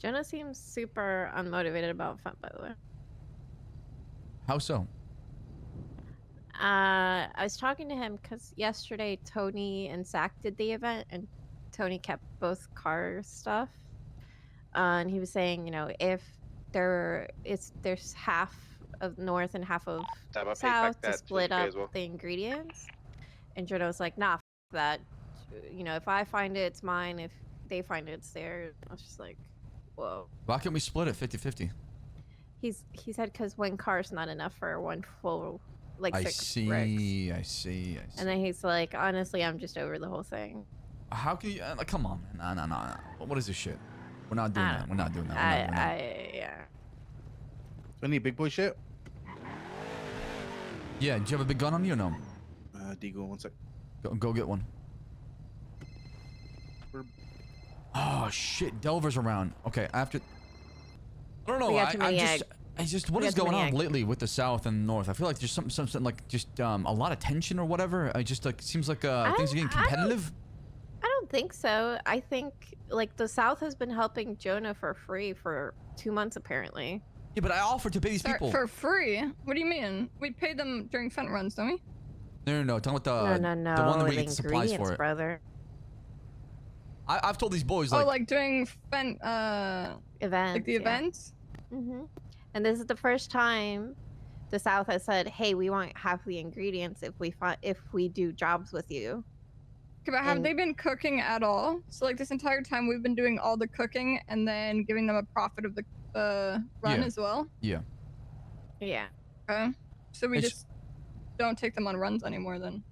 Jonah seems super unmotivated about fun, by the way. How so? I was talking to him because yesterday Tony and Zach did the event, and Tony kept both car stuff. And he was saying, you know, if there's half of North and half of South to split up the ingredients, and Jonah was like, nah, f that. You know, if I find it, it's mine. If they find it, it's theirs. I was just like, whoa. Why can't we split it 50-50? He said because one car's not enough for one full, like, 6 bricks. I see. And then he's like, honestly, I'm just over the whole thing. How can you? Like, come on, man. No. What is this shit? We're not doing that. We're not doing that. Yeah. Any big boy shit? Yeah. Do you have a big gun on you or no? Deagle, 1 sec. Go get one. Oh shit, Delver's around. Okay, after. I don't know. I just what is going on lately with the South and North? I feel like there's something like just a lot of tension or whatever. I just like seems like things are getting competitive. I don't think so. I think like the South has been helping Jonah for free for 2 months apparently. Yeah, but I offered to pay these people for free. What do you mean? We pay them during fent runs, don't we? No. Talking about no. The one that we get supplies for it. Brother. I've told these boys like doing fent events, like the events. And this is the first time the South has said, "Hey, we want half the ingredients if we do jobs with you." Okay, but have they been cooking at all? So like this entire time we've been doing all the cooking and then giving them a profit of the run as well. Yeah. Yeah. Okay. So we just don't take them on runs anymore then.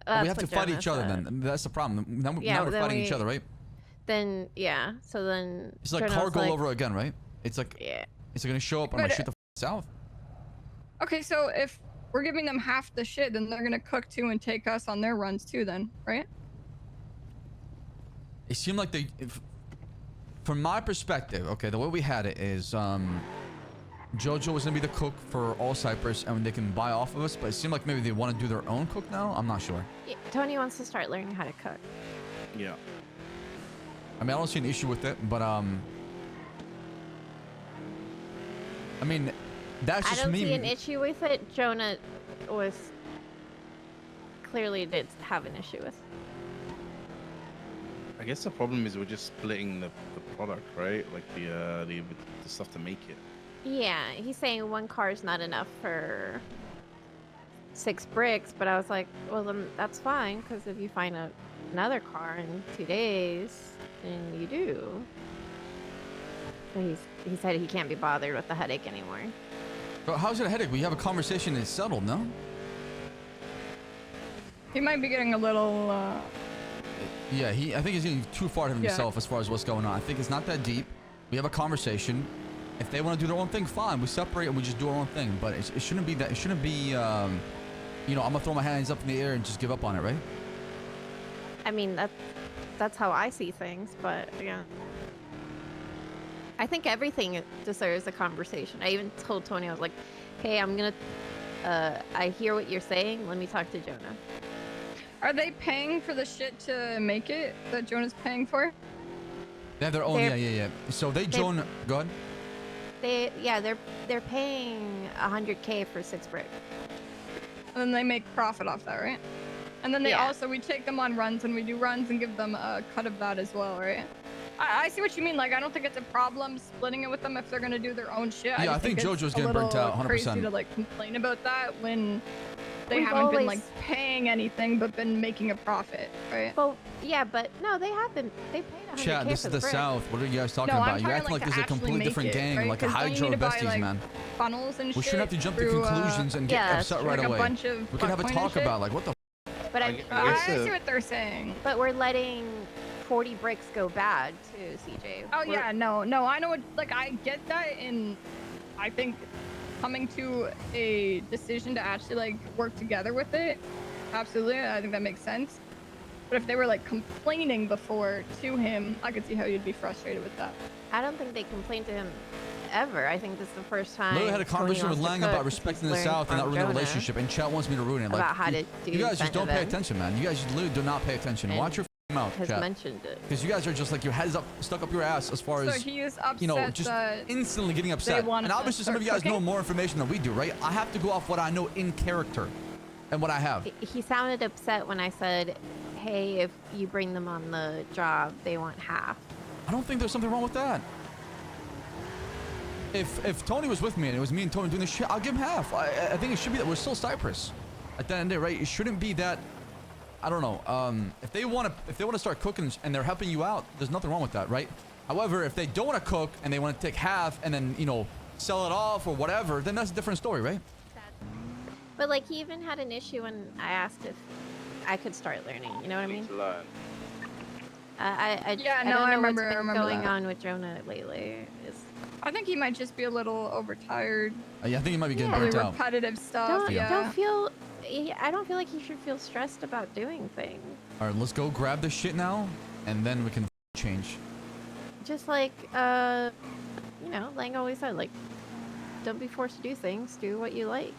We have to fight each other then. That's the problem. Now we're fighting each other, right? Then yeah. So then it's like cargo over again, right? It's like it's gonna show up. I'm gonna shoot the South. Okay, so if we're giving them half the shit, then they're gonna cook too and take us on their runs too, then, right? It seemed like from my perspective, okay, the way we had it is Jojo was gonna be the cook for all Cypress, and they can buy off of us. But it seemed like maybe they want to do their own cook now. I'm not sure. Yeah, Tony wants to start learning how to cook. Yeah. I mean, I don't see an issue with it, but I mean, that's just me. I don't see an issue with it. Jonah was clearly did have an issue with. I guess the problem is we're just splitting the product, right? Like the stuff to make it. Yeah, he's saying one car is not enough for 6 bricks, but I was like, well, then that's fine, because if you find another car in 2 days, then you do. But he said he can't be bothered with the headache anymore. But how's it a headache? We have a conversation and it's settled, no? He might be getting a little... Yeah, I think he's getting too far to himself as far as what's going on. I think it's not that deep. We have a conversation. If they want to do their own thing, fine. We separate and we just do our own thing. But it shouldn't be that. It shouldn't be, you know, I'm gonna throw my hands up in the air and just give up on it, right? I mean, that's how I see things. But yeah, I think everything deserves a conversation. I even told Tony, I was like, hey, I'm gonna, I hear what you're saying. Let me talk to Jonah. Are they paying for the shit to make it that Jonah's paying for? They have their own. Yeah. So go ahead. They're paying 100K for 6 bricks. And then they make profit off that, right? And then we take them on runs and we do runs and give them a cut of that as well, right? I see what you mean. Like, I don't think it's a problem splitting it with them if they're gonna do their own shit. Yeah, I think Jojo's getting burnt out 100%. Crazy to like complain about that when they haven't been like paying anything but been making a profit, right? Well, yeah, but no, they have been. They paid 100K Chat, this for is the brick. South. What are you guys talking about? You're acting like this is a completely different gang, right? Like a Hydro besties, man. Funnels and we shouldn't have to jump to conclusions and get upset right away. We can have a talk about like what the. But I see what they're saying. But we're letting 40 bricks go bad too, CJ. Oh yeah, no, I know. Like I get that, and I think coming to a decision to actually like work together with it, absolutely, I think that makes sense. But if they were like complaining before to him, I could see how you'd be frustrated with that. I don't think they complained to him ever. I think this is the first time. Literally had a conversation with Lang about respecting the South and not ruining the relationship, and chat wants me to ruin it. Like, about how to do you guys just don't pay attention, man. You guys literally do not pay attention. Watch your mouth, has chat. mentioned it. Because you guys are just like your heads up, stuck up your ass as far So as, he is upset you know, just that instantly getting upset. want And to obviously some of you guys start know cooking? more information than we do, right? I have to go off what I know in character and what I have. He sounded upset when I said, hey, if you bring them on the job, they want half. I don't think there's something wrong with that. If Tony was with me and it was me and Tony doing this shit, I'll give him half. I think it should be that we're still Cypress at the end of the day, right? It shouldn't be that. I don't know. If they want to start cooking and they're helping you out, there's nothing wrong with that, right? However, if they don't want to cook and they want to take half and then, you know, sell it off or whatever, then that's a different story, right? But like he even had an issue when I asked if I could start learning. You know what I mean? I Yeah, I no, don't I know remember- what's I been remember going that. on with Jonah lately. I think he might just be a little overtired. Yeah, I think you might be getting Really burnt out. repetitive stuff. Don't Yeah. don't feel. I don't feel like he should feel stressed about doing things. All right, let's go grab this shit now, and then we can change. Just like you know, Lang always said, like, don't be forced to do things. Do what you like.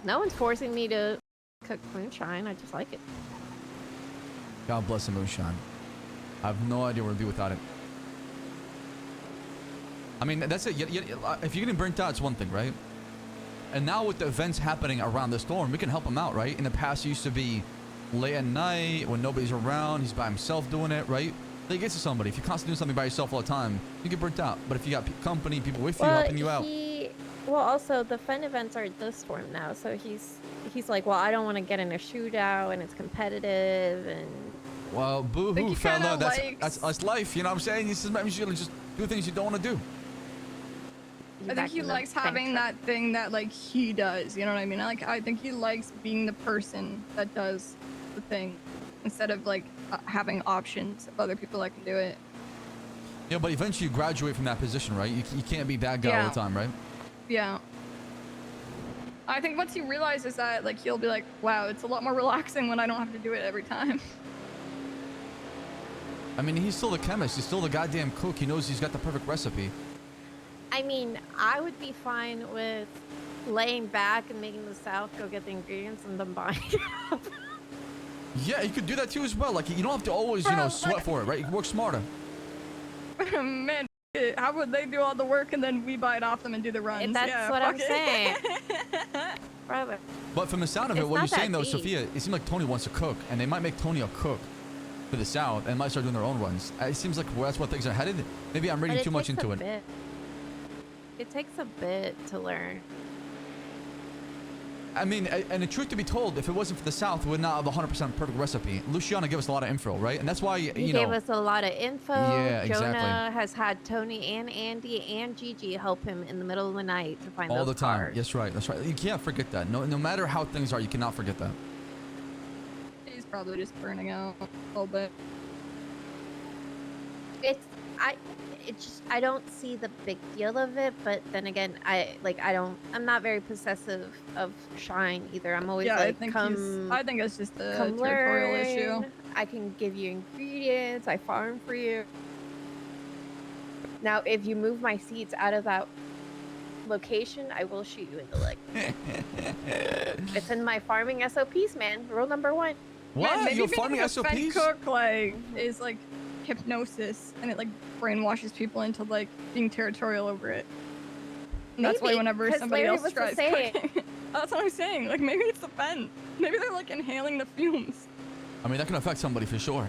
No one's forcing me to cook moonshine. I just like it. God bless the moonshine. I have no idea what to do without it. I mean, that's it. If you're getting burnt out, it's one thing, right? And now with the events happening around the storm, we can help him out, right? In the past, it used to be late at night when nobody's around. He's by himself doing it, right? They get to somebody. If you're constantly doing something by yourself all the time, you get burnt out. But if you got company, people with you, helping you out. Well, also the fun events are this storm now, so he's like, well, I don't want to get in a shootout and it's competitive and. Well, boo-hoo, he fella. kinda That's life. You know what I'm saying? This is maybe you should just do things you don't want to do. I think he likes having that thing that like he does. You know what I mean? I think he likes being the person that does the thing instead of like having options of other people that can do it. Yeah, but eventually you graduate from that position, right? You can't be that guy all the time, right? Yeah. I think once he realizes that, like, he'll be like, wow, it's a lot more relaxing when I don't have to do it every time. I mean, he's still the chemist. He's still the goddamn cook. He knows he's got the perfect recipe. I mean, I would be fine with laying back and making the South go get the ingredients and then buying it up. Yeah, you could do that too as well. Like, you don't have to always, you know, sweat for it, right? You can work smarter. Man, how would they do all the work and then we buy it off them and do the runs? That's yeah, what I'm fuck it. saying. Brother. But from the sound of it, It's what you're not that saying though, deep. Sophia, it seems like Tony wants to cook, and they might make Tony a cook for the South and might start doing their own runs. It seems like that's where things are headed. Maybe I'm reading too much into it. It takes a bit to learn. I mean, and the truth to be told, if it wasn't for the South, we would not have a 100% perfect recipe. Luciana gave us a lot of info, right? And that's why, He you know. gave us a lot of info. Yeah, exactly. Jonah has had Tony and Andy and Gigi help him in the middle of the night to find all those the time. cars. That's right. That's right. You can't forget that. No matter how things are, you cannot forget that. He's probably just burning out a little bit. I don't see the big deal of it, but then again, I'm not very possessive of Shine either. I'm always Yeah, like, I think it's just a come territorial learn. issue. I can give you ingredients. I farm for you. Now, if you move my seeds out of that location, I will shoot you in the leg. It's in my farming SOPs, man. Rule number 1. What? Man, maybe You're being farming like a fed SOPs? cook like is like hypnosis, and it like brainwashes people into like being territorial over it. And that's why Maybe, whenever 'cause somebody Larry else was tries saying- cooking, that's what I'm saying. Like maybe it's the fen. Maybe they're like inhaling the fumes. I mean, that can affect somebody for sure.